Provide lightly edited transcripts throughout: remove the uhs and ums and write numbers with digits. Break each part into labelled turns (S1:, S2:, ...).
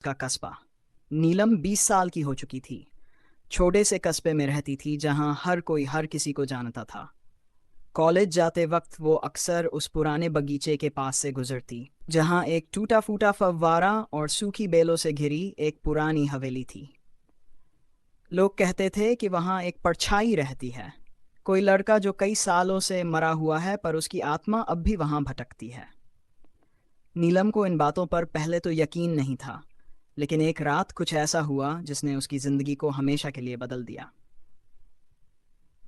S1: का कस्बा। नीलम 20 साल की हो चुकी थी। छोटे से कस्बे में रहती थी जहां हर कोई हर किसी को जानता था। कॉलेज जाते वक्त वो अक्सर उस पुराने बगीचे के पास से गुजरती जहां एक टूटा फूटा फव्वारा और सूखी बेलों से घिरी एक पुरानी हवेली थी। लोग कहते थे कि वहां एक परछाई रहती है, कोई लड़का जो कई सालों से मरा हुआ है पर उसकी आत्मा अब भी वहां भटकती है। नीलम को इन बातों पर पहले तो यकीन नहीं था, लेकिन एक रात कुछ ऐसा हुआ जिसने उसकी जिंदगी को हमेशा के लिए बदल दिया।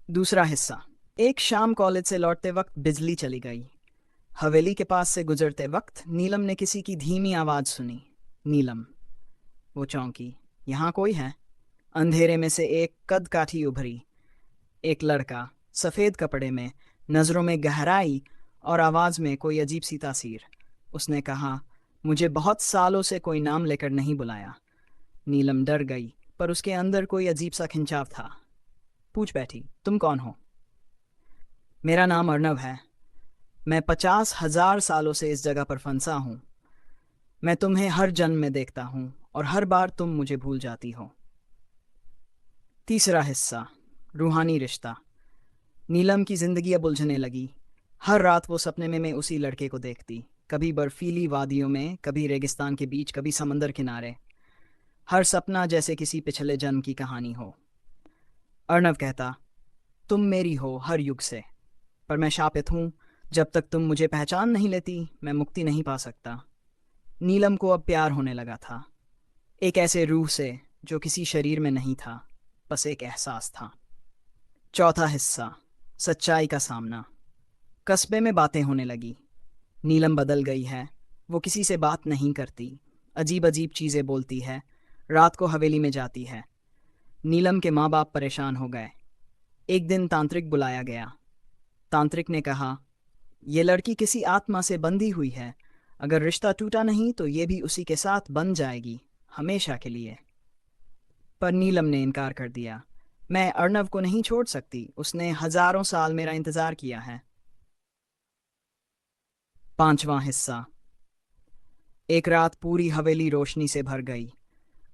S1: दूसरा हिस्सा। एक शाम कॉलेज से लौटते वक्त बिजली चली गई। हवेली के पास से गुजरते वक्त नीलम ने किसी की धीमी आवाज सुनी। नीलम। वो चौंकी। यहाँ कोई है? अंधेरे में से एक कद काठी उभरी। एक लड़का, सफेद कपड़े में, नजरों में गहराई और आवाज में कोई अजीब सी तासीर। उसने कहा, मुझे बहुत सालों से कोई नाम लेकर नहीं बुलाया। नीलम डर गई, पर उसके अंदर कोई अजीब सा खिंचाव था। पूछ बैठी, तुम कौन हो? मेरा नाम अर्नव है। मैं 50,000 सालों से इस जगह पर फंसा हूँ। मैं तुम्हें हर जन्म में देखता हूँ और हर बार तुम मुझे भूल जाती हो। तीसरा हिस्सा। रूहानी रिश्ता। नीलम की जिंदगी अब उलझने लगी। हर रात वो सपने में उसी लड़के को देखती, कभी बर्फीली वादियों में, कभी रेगिस्तान के बीच, कभी समंदर किनारे। हर सपना जैसे किसी पिछले जन्म की कहानी हो। अर्णव कहता, तुम मेरी हो हर युग से, पर मैं शापित हूं। जब तक तुम मुझे पहचान नहीं लेती, मैं मुक्ति नहीं पा सकता। नीलम को अब प्यार होने लगा था, एक ऐसे रूह से जो किसी शरीर में नहीं था, बस एक एहसास था। चौथा हिस्सा। सच्चाई का सामना। कस्बे में बातें होने लगी। नीलम बदल गई है। वो किसी से बात नहीं करती, अजीब अजीब चीज़ें बोलती है, रात को हवेली में जाती है। नीलम के माँ बाप परेशान हो गए। एक दिन तांत्रिक बुलाया गया। तांत्रिक ने कहा, ये लड़की किसी आत्मा से बंधी हुई है। अगर रिश्ता टूटा नहीं तो ये भी उसी के साथ बन जाएगी, हमेशा के लिए। पर नीलम ने इनकार कर दिया। मैं अर्नव को नहीं छोड़ सकती, उसने हजारों साल मेरा इंतजार किया है। पांचवां हिस्सा। एक रात पूरी हवेली रोशनी से भर गई।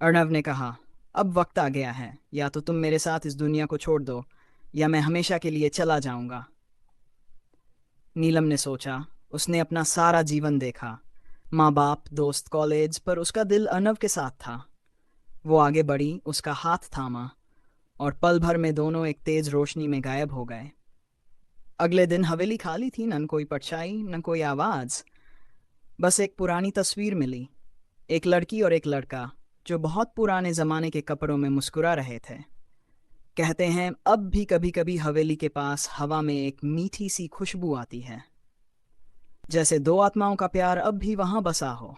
S1: अर्णव ने कहा, अब वक्त आ गया है, या तो तुम मेरे साथ इस दुनिया को छोड़ दो, या मैं हमेशा के लिए चला जाऊंगा। नीलम ने सोचा। उसने अपना सारा जीवन देखा, माँ बाप, दोस्त, कॉलेज, पर उसका दिल अर्णव के साथ था। वो आगे बढ़ी, उसका हाथ थामा, और पल भर में दोनों एक तेज रोशनी में गायब हो गए। अगले दिन हवेली खाली थी, न कोई परछाई, न कोई आवाज। बस एक पुरानी तस्वीर मिली, एक लड़की और एक लड़का जो बहुत पुराने जमाने के कपड़ों में मुस्कुरा रहे थे। कहते हैं अब भी कभी कभी हवेली के पास हवा में एक मीठी सी खुशबू आती है, जैसे दो आत्माओं का प्यार अब भी वहां बसा हो।